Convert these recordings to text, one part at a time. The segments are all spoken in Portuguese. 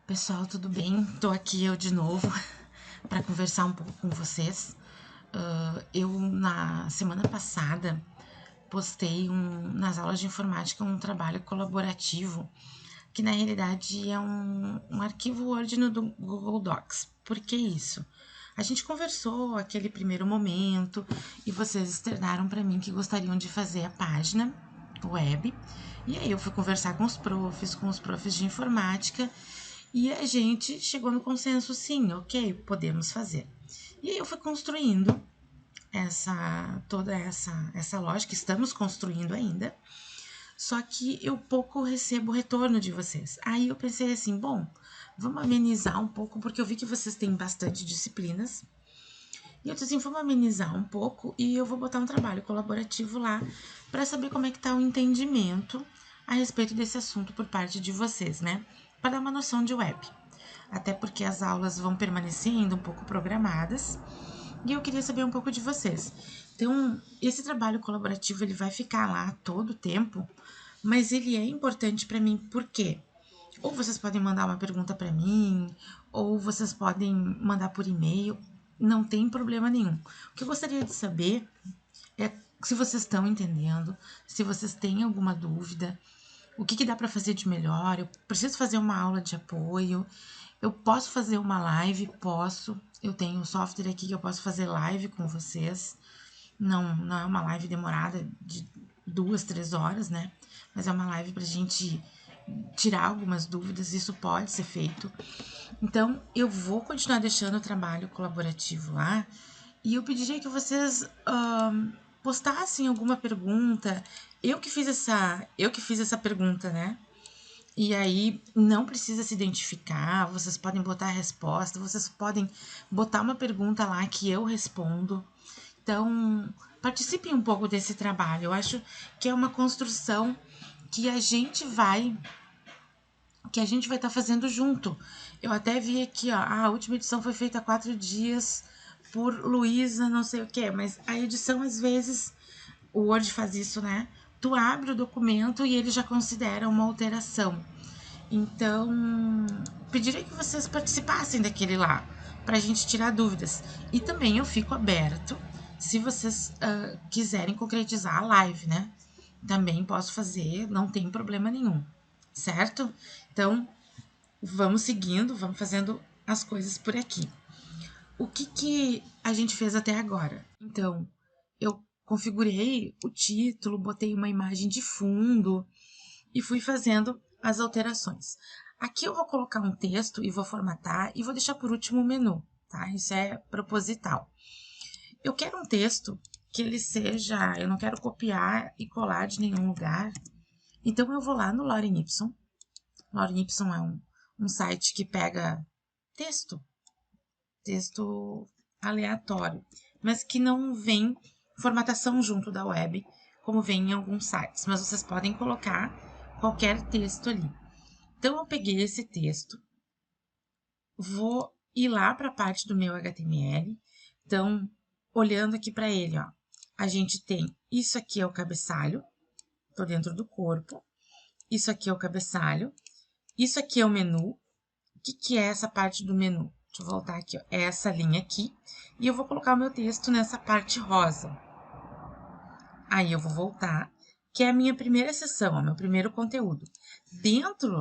Pessoal, tudo bem? Tô aqui eu de novo para conversar um pouco com vocês. Eu, na semana passada, postei nas aulas de informática um trabalho colaborativo, que na realidade é um arquivo Word no Google Docs. Por que isso? A gente conversou aquele primeiro momento e vocês externaram para mim que gostariam de fazer a página web. E aí eu fui conversar com os profs de informática, e a gente chegou no consenso, sim, ok, podemos fazer. E aí eu fui construindo toda essa lógica, estamos construindo ainda, só que eu pouco recebo retorno de vocês. Aí eu pensei assim, bom, vamos amenizar um pouco, porque eu vi que vocês têm bastante disciplinas. E eu disse assim, vamos amenizar um pouco e eu vou botar um trabalho colaborativo lá para saber como é que tá o entendimento a respeito desse assunto por parte de vocês, né? Para dar uma noção de web. Até porque as aulas vão permanecendo um pouco programadas e eu queria saber um pouco de vocês. Então, esse trabalho colaborativo ele vai ficar lá todo o tempo, mas ele é importante para mim porque ou vocês podem mandar uma pergunta para mim, ou vocês podem mandar por e-mail, não tem problema nenhum. O que eu gostaria de saber é se vocês estão entendendo, se vocês têm alguma dúvida, o que dá para fazer de melhor. Eu preciso fazer uma aula de apoio, eu posso fazer uma live, posso. Eu tenho um software aqui que eu posso fazer live com vocês. Não é uma live demorada de 2, 3 horas, né? Mas é uma live pra gente tirar algumas dúvidas, isso pode ser feito. Então, eu vou continuar deixando o trabalho colaborativo lá e eu pediria que vocês postassem alguma pergunta. Eu que fiz essa pergunta, né? E aí não precisa se identificar, vocês podem botar a resposta, vocês podem botar uma pergunta lá que eu respondo. Então, participem um pouco desse trabalho. Eu acho que é uma construção que a gente vai estar fazendo junto. Eu até vi aqui, ó, a última edição foi feita há 4 dias por Luísa, não sei o que, mas a edição às vezes o Word faz isso, né? Tu abre o documento e ele já considera uma alteração. Então, pediria que vocês participassem daquele lá, para a gente tirar dúvidas. E também eu fico aberto, se vocês quiserem concretizar a live, né? Também posso fazer, não tem problema nenhum, certo? Então, vamos seguindo, vamos fazendo as coisas por aqui. O que a gente fez até agora? Então, eu configurei o título, botei uma imagem de fundo e fui fazendo as alterações. Aqui eu vou colocar um texto e vou formatar e vou deixar por último o menu, tá? Isso é proposital. Eu quero um texto que ele seja, eu não quero copiar e colar de nenhum lugar, então eu vou lá no Lorem Ipsum. Lorem Ipsum é um site que pega texto aleatório, mas que não vem formatação junto da web, como vem em alguns sites, mas vocês podem colocar qualquer texto ali. Então, eu peguei esse texto, vou ir lá para a parte do meu HTML. Então, olhando aqui para ele, ó, a gente tem isso aqui é o cabeçalho, tô dentro do corpo, isso aqui é o cabeçalho, isso aqui é o menu. O que é essa parte do menu? Deixa eu voltar aqui, ó, é essa linha aqui, e eu vou colocar o meu texto nessa parte rosa. Aí eu vou voltar, que é a minha primeira seção, ó, meu primeiro conteúdo. Dentro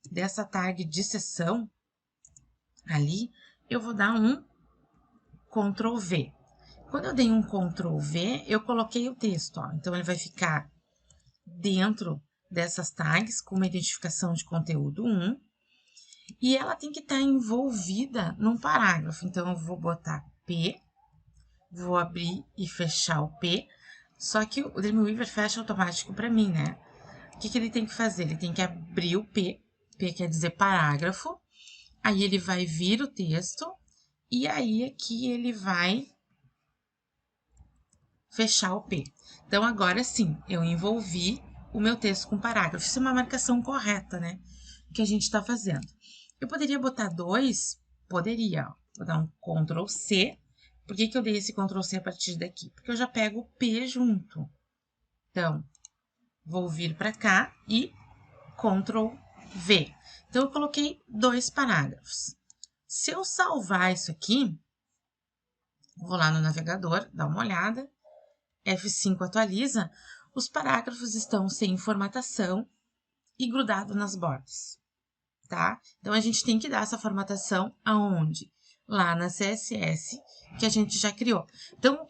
dessa tag de seção, ali, eu vou dar um Ctrl V. Quando eu dei um Ctrl V, eu coloquei o texto, ó. Então, ele vai ficar dentro dessas tags com uma identificação de conteúdo 1 e ela tem que estar envolvida num parágrafo. Então, eu vou botar P, vou abrir e fechar o P, só que o Dreamweaver fecha automático para mim, né? O que ele tem que fazer? Ele tem que abrir o P, P quer dizer parágrafo, aí ele vai vir o texto, e aí aqui ele vai fechar o P. Então, agora sim, eu envolvi o meu texto com parágrafo. Isso é uma marcação correta, né? Que a gente está fazendo. Eu poderia botar 2? Poderia. Ó. Vou dar um Ctrl C. Por que eu dei esse Ctrl C a partir daqui? Porque eu já pego o P junto. Então, vou vir para cá e Ctrl ver. Então, eu coloquei 2 parágrafos. Se eu salvar isso aqui, vou lá no navegador, dar uma olhada, F5 atualiza, os parágrafos estão sem formatação e grudado nas bordas, tá? Então, a gente tem que dar essa formatação aonde? Lá na CSS, que a gente já criou. Então,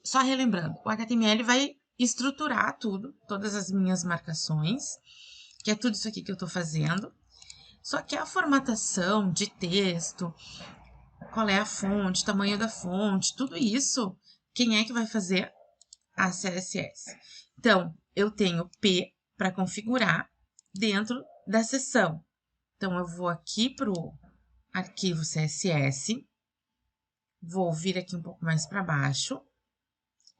só relembrando, o HTML vai estruturar tudo, todas as minhas marcações, que é tudo isso aqui que eu tô fazendo. Só que a formatação de texto, qual é a fonte, tamanho da fonte, tudo isso, quem é que vai fazer? A CSS. Então, eu tenho P para configurar dentro da seção. Então, eu vou aqui para o arquivo CSS, vou vir aqui um pouco mais para baixo,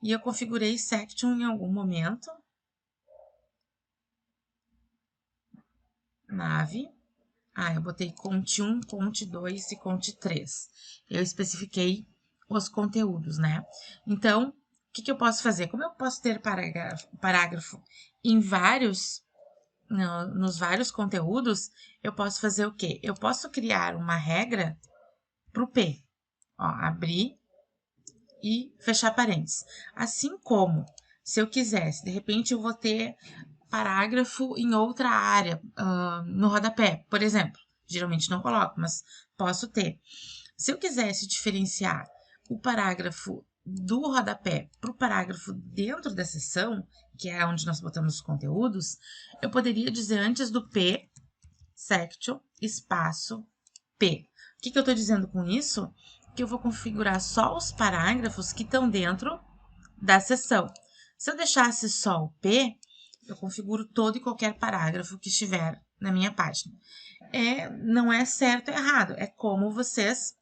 e eu configurei section em algum momento. Nave. Eu botei cont 1, cont 2 e cont 3. Eu especifiquei os conteúdos, né? Então, o que eu posso fazer? Como eu posso ter parágrafo em nos vários conteúdos, eu posso fazer o quê? Eu posso criar uma regra para o P. Abrir e fechar parênteses. Assim como, se eu quisesse, de repente eu vou ter parágrafo em outra área, no rodapé, por exemplo. Geralmente não coloco, mas posso ter. Se eu quisesse diferenciar o parágrafo do rodapé para o parágrafo dentro da seção, que é onde nós botamos os conteúdos, eu poderia dizer antes do P, section, espaço, P. O que eu estou dizendo com isso? Que eu vou configurar só os parágrafos que estão dentro da seção. Se eu deixasse só o P, eu configuro todo e qualquer parágrafo que estiver na minha página. Não é certo ou errado, é como vocês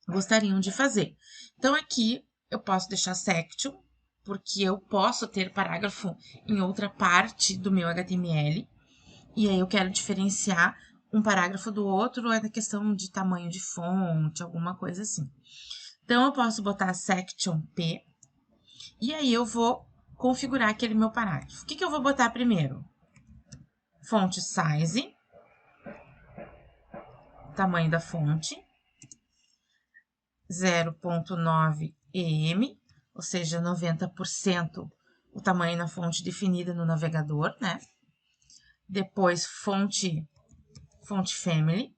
gostariam de fazer. Então, aqui eu posso deixar section, porque eu posso ter parágrafo em outra parte do meu HTML, e aí eu quero diferenciar um parágrafo do outro, é da questão de tamanho de fonte, alguma coisa assim. Então, eu posso botar section P, e aí eu vou configurar aquele meu parágrafo. O que eu vou botar primeiro? Font size, tamanho da fonte, 0.9 em, ou seja, 90% o tamanho na fonte definida no navegador, né? Depois, fonte family,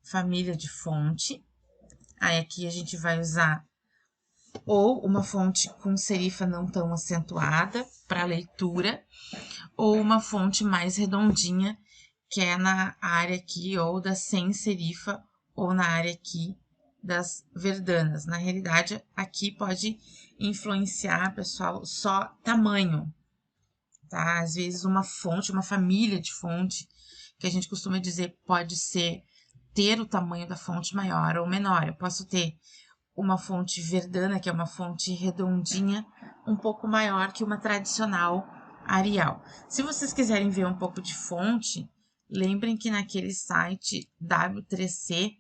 família de fonte. Aí, aqui a gente vai usar ou uma fonte com serifa não tão acentuada para leitura, ou uma fonte mais redondinha, que é na área aqui, ou da sem serifa, ou na área aqui das verdanas. Na realidade, aqui pode influenciar, pessoal, só tamanho, tá? Às vezes uma fonte, uma família de fonte, que a gente costuma dizer pode ter o tamanho da fonte maior ou menor. Eu posso ter uma fonte verdana, que é uma fonte redondinha, um pouco maior que uma tradicional Arial. Se vocês quiserem ver um pouco de fonte, lembrem que naquele site W3C,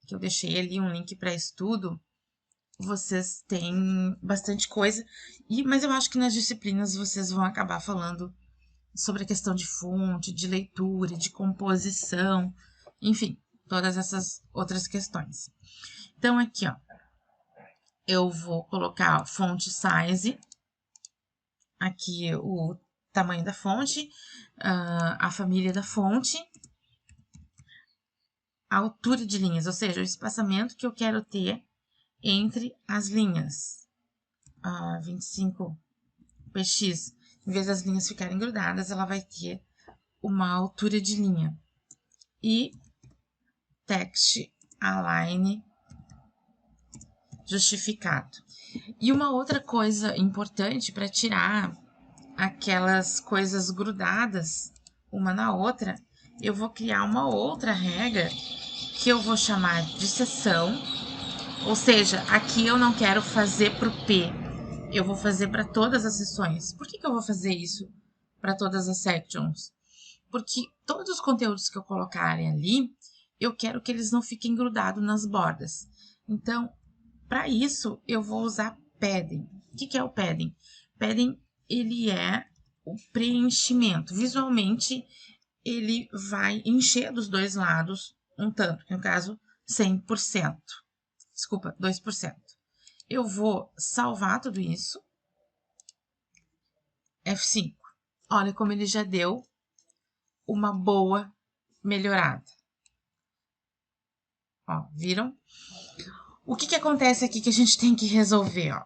que eu deixei ali um link para estudo, vocês têm bastante coisa, mas eu acho que nas disciplinas vocês vão acabar falando sobre a questão de fonte, de leitura, de composição, enfim, todas essas outras questões. Então, aqui, eu vou colocar fonte size, aqui o tamanho da fonte, a família da fonte, a altura de linhas, ou seja, o espaçamento que eu quero ter entre as linhas. 25 px, em vez das linhas ficarem grudadas, ela vai ter uma altura de linha. E text align justificado. E uma outra coisa importante para tirar aquelas coisas grudadas uma na outra, eu vou criar uma outra regra que eu vou chamar de seção, ou seja, aqui eu não quero fazer para o P, eu vou fazer para todas as seções. Por que eu vou fazer isso para todas as sections? Porque todos os conteúdos que eu colocarem ali, eu quero que eles não fiquem grudados nas bordas. Então, para isso, eu vou usar padding. O que é o padding? Padding, ele é o preenchimento. Visualmente, ele vai encher dos dois lados um tanto, que no caso 100%. Desculpa, 2%. Eu vou salvar tudo isso. F5. Olha como ele já deu uma boa melhorada. Ó, viram? O que acontece aqui que a gente tem que resolver, ó?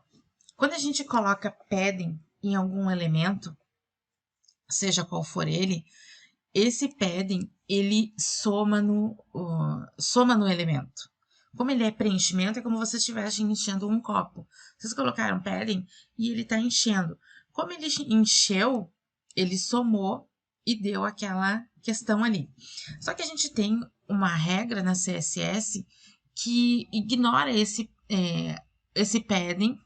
Quando a gente coloca padding em algum elemento, seja qual for ele, esse padding, ele soma no elemento. Como ele é preenchimento, é como se você estivesse enchendo um copo. Vocês colocaram padding e ele está enchendo. Como ele encheu, ele somou e deu aquela questão ali. Só que a gente tem uma regra na CSS que ignora esse padding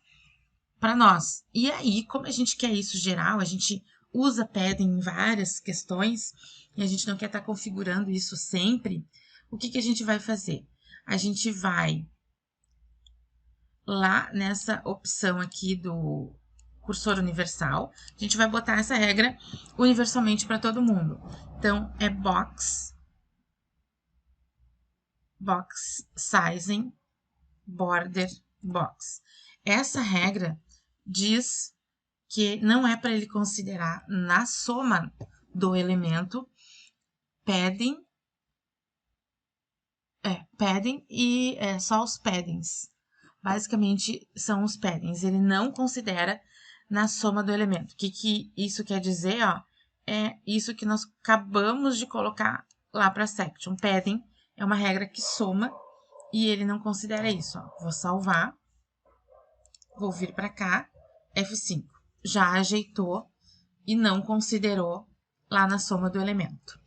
para nós. E aí, como a gente quer isso geral, a gente usa padding em várias questões e a gente não quer estar configurando isso sempre, o que a gente vai fazer? A gente vai lá nessa opção aqui do cursor universal, a gente vai botar essa regra universalmente para todo mundo. Então, é box sizing, border box. Essa regra diz que não é para ele considerar na soma do elemento padding e só os paddings. Basicamente, são os paddings. Ele não considera na soma do elemento. O que isso quer dizer? Ó, é isso que nós acabamos de colocar lá para section. Padding é uma regra que soma e ele não considera isso. Ó. Vou salvar. Vou vir para cá. F5. Já ajeitou e não considerou lá na soma do elemento.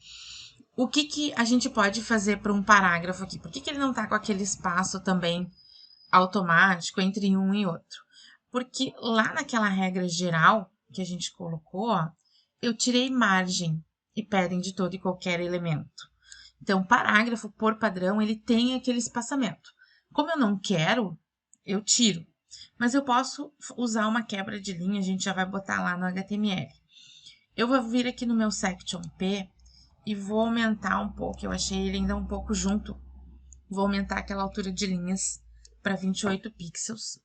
O que a gente pode fazer para um parágrafo aqui? Por que ele não está com aquele espaço também automático entre um e outro? Porque lá naquela regra geral que a gente colocou, ó, eu tirei margem e padding de todo e qualquer elemento. Então, parágrafo, por padrão, ele tem aquele espaçamento. Como eu não quero, eu tiro. Mas eu posso usar uma quebra de linha, a gente já vai botar lá no HTML. Eu vou vir aqui no meu section P e vou aumentar um pouco, eu achei ele ainda um pouco junto. Vou aumentar aquela altura de linhas para 28 pixels.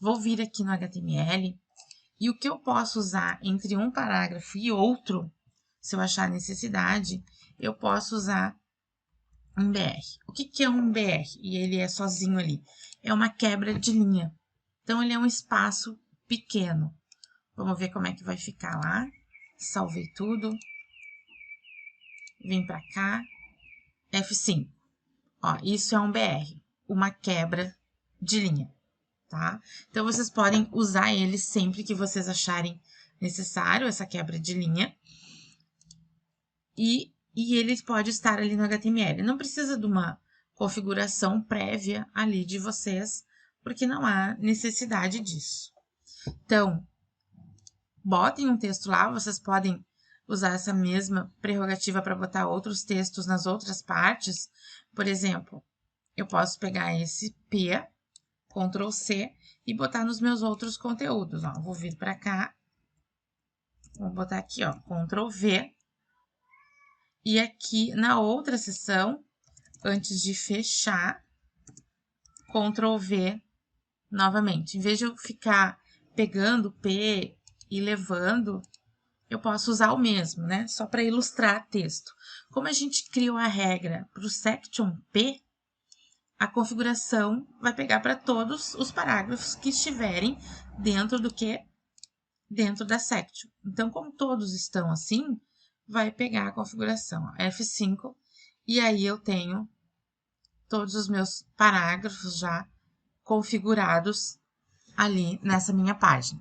Vou vir aqui no HTML e o que eu posso usar entre um parágrafo e outro, se eu achar necessidade, eu posso usar um BR. O que é um BR? E ele é sozinho ali. É uma quebra de linha. Então, ele é um espaço pequeno. Vamos ver como é que vai ficar lá. Salvei tudo. Vim para cá. F5. Ó, isso é um BR. Uma quebra de linha. Tá? Então, vocês podem usar ele sempre que vocês acharem necessário, essa quebra de linha. E ele pode estar ali no HTML. Não precisa de uma configuração prévia ali de vocês, porque não há necessidade disso. Então, botem um texto lá, vocês podem usar essa mesma prerrogativa para botar outros textos nas outras partes. Por exemplo, eu posso pegar esse P, Ctrl C, e botar nos meus outros conteúdos. Ó, vou vir para cá, vou botar aqui, ó, Ctrl V. E aqui na outra seção, antes de fechar, Ctrl V novamente. Em vez de eu ficar pegando P e levando, eu posso usar o mesmo, né? Só para ilustrar texto. Como a gente criou a regra para o section P, a configuração vai pegar para todos os parágrafos que estiverem dentro do que? Dentro da section. Então, como todos estão assim, vai pegar a configuração, ó, F5, e aí eu tenho todos os meus parágrafos já configurados ali nessa minha página.